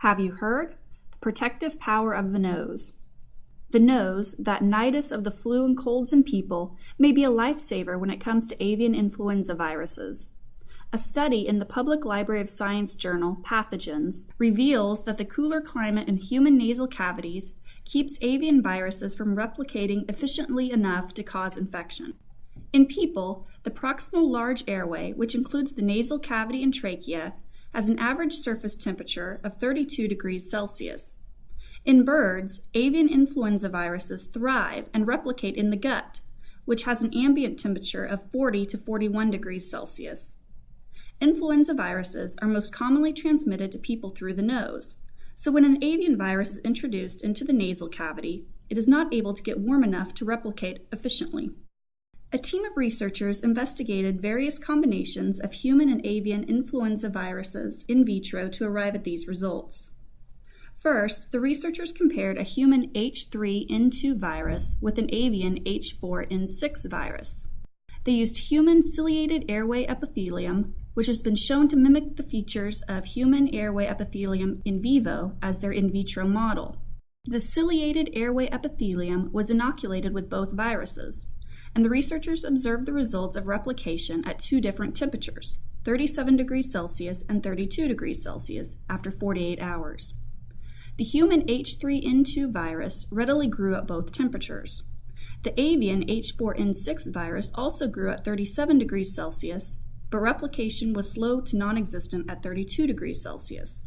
Have you heard? The protective power of the nose. The nose, that nidus of the flu and colds in people, may be a lifesaver when it comes to avian influenza viruses. A study in the Public Library of Science journal, Pathogens, reveals that the cooler climate in human nasal cavities keeps avian viruses from replicating efficiently enough to cause infection. In people, the proximal large airway, which includes the nasal cavity and trachea, has an average surface temperature of 32 degrees Celsius. In birds, avian influenza viruses thrive and replicate in the gut, which has an ambient temperature of 40 to 41 degrees Celsius. Influenza viruses are most commonly transmitted to people through the nose, so when an avian virus is introduced into the nasal cavity, it is not able to get warm enough to replicate efficiently. A team of researchers investigated various combinations of human and avian influenza viruses in vitro to arrive at these results. First, the researchers compared a human H3N2 virus with an avian H4N6 virus. They used human ciliated airway epithelium, which has been shown to mimic the features of human airway epithelium in vivo as their in vitro model. The ciliated airway epithelium was inoculated with both viruses, and the researchers observed the results of replication at two different temperatures, 37 degrees Celsius and 32 degrees Celsius, after 48 hours. The human H3N2 virus readily grew at both temperatures. The avian H4N6 virus also grew at 37 degrees Celsius, but replication was slow to non-existent at 32 degrees Celsius.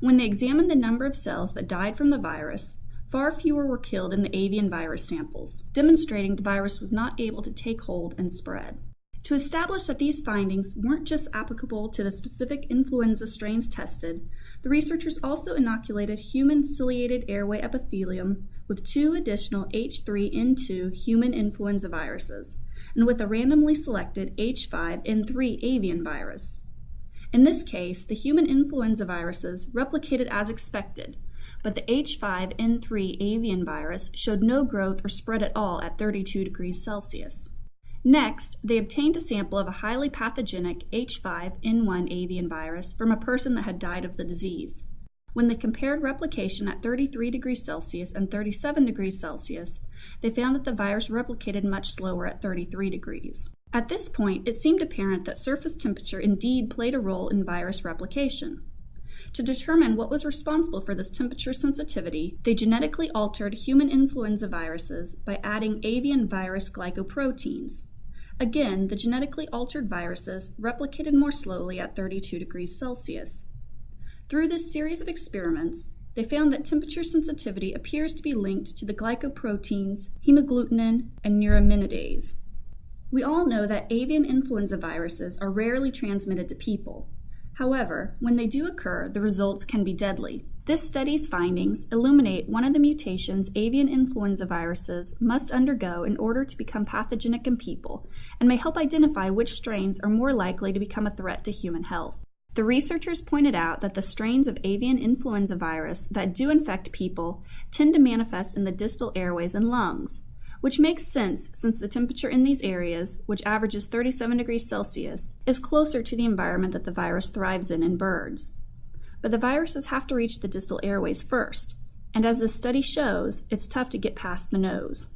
When they examined the number of cells that died from the virus, far fewer were killed in the avian virus samples, demonstrating the virus was not able to take hold and spread. To establish that these findings weren't just applicable to the specific influenza strains tested, the researchers also inoculated human ciliated airway epithelium with two additional H3N2 human influenza viruses, and with a randomly selected H5N3 avian virus. In this case, the human influenza viruses replicated as expected, but the H5N3 avian virus showed no growth or spread at all at 32 degrees Celsius. Next, they obtained a sample of a highly pathogenic H5N1 avian virus from a person that had died of the disease. When they compared replication at 33 degrees Celsius and 37 degrees Celsius, they found that the virus replicated much slower at 33 degrees. At this point, it seemed apparent that surface temperature indeed played a role in virus replication. To determine what was responsible for this temperature sensitivity, they genetically altered human influenza viruses by adding avian virus glycoproteins. Again, the genetically altered viruses replicated more slowly at 32 degrees Celsius. Through this series of experiments, they found that temperature sensitivity appears to be linked to the glycoproteins, hemagglutinin, and neuraminidase. We all know that avian influenza viruses are rarely transmitted to people. However, when they do occur, the results can be deadly. This study's findings illuminate one of the mutations avian influenza viruses must undergo in order to become pathogenic in people, and may help identify which strains are more likely to become a threat to human health. The researchers pointed out that the strains of avian influenza virus that do infect people tend to manifest in the distal airways and lungs, which makes sense since the temperature in these areas, which averages 37 degrees Celsius, is closer to the environment that the virus thrives in birds. But the viruses have to reach the distal airways first, and as this study shows, it's tough to get past the nose.